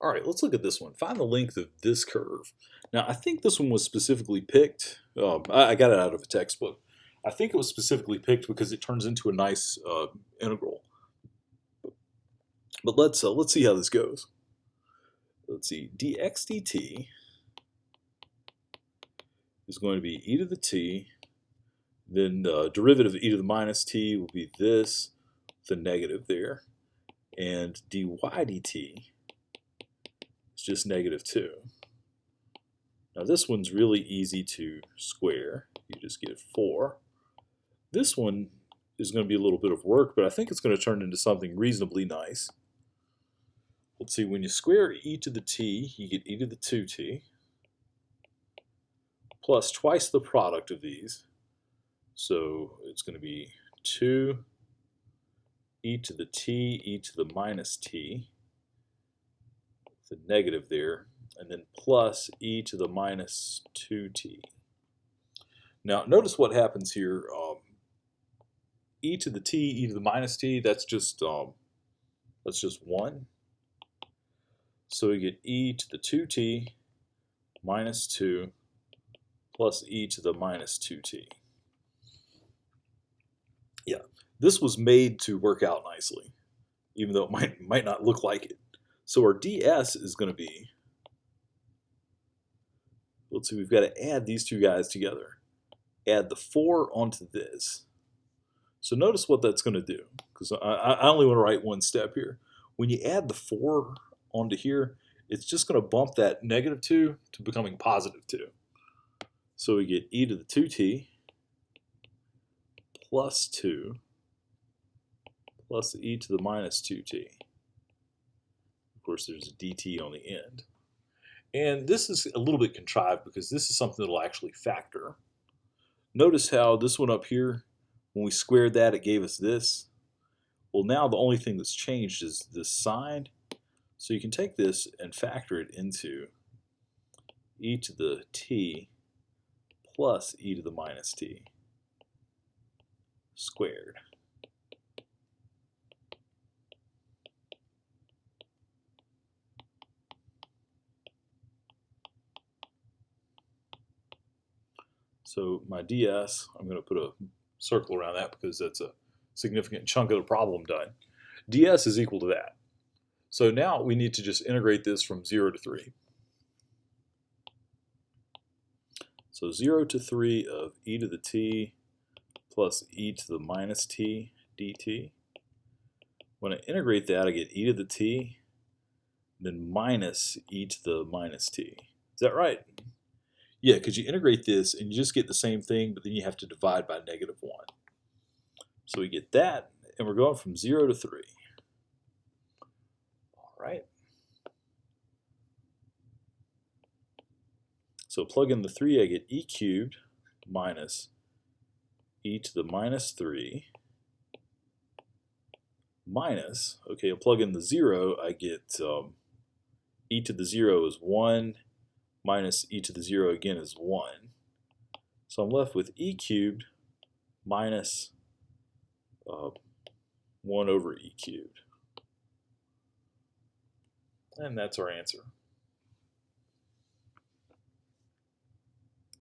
All right, let's look at this one. Find the length of this curve. Now, I think this one was specifically picked. I got it out of a textbook. I think it was specifically picked because it turns into a nice integral. But let's see how this goes. Let's see, dx dt is going to be e to the t. Then the derivative of e to the minus t will be this, the negative there. And dy dt is just -2. Now this one's really easy to square. You just get 4. This one is going to be a little bit of work, but I think it's going to turn into something reasonably nice. Let's see, when you square e to the t, you get e to the 2t plus twice the product of these. So it's going to be 2 e to the t, e to the minus t, the negative there, and then plus e to the minus 2t. Now notice what happens here. E to the t, e to the minus t, that's just 1. So we get e to the 2t minus 2 plus e to the minus 2t. Yeah, this was made to work out nicely, even though it might not look like it. So our ds is going to be, let's see, we've got to add these two guys together. Add the 4 onto this. So notice what that's going to do, because I only want to write one step here. When you add the 4 onto here, it's just going to bump that -2 to becoming +2. So we get e to the 2t plus 2 plus e to the minus 2t. Of course, there's a dt on the end. And this is a little bit contrived because this is something that will actually factor. Notice how this one up here, when we squared that, it gave us this. Well, now the only thing that's changed is this sign. So you can take this and factor it into e to the t plus e to the minus t squared. So my ds, I'm going to put a circle around that because that's a significant chunk of the problem done. ds is equal to that. So now we need to just integrate this from 0 to 3. So 0 to 3 of e to the t plus e to the minus t dt. When I integrate that, I get e to the t, then minus e to the minus t. Is that right? Yeah, because you integrate this and you just get the same thing, but then you have to divide by -1. So we get that, and we're going from 0 to 3. All right. So plug in the 3, I get e cubed minus e to the minus 3 minus, okay, I'll plug in the 0, I get e to the 0 is 1 minus e to the 0 again is 1. So I'm left with e cubed minus 1 over e cubed. And that's our answer.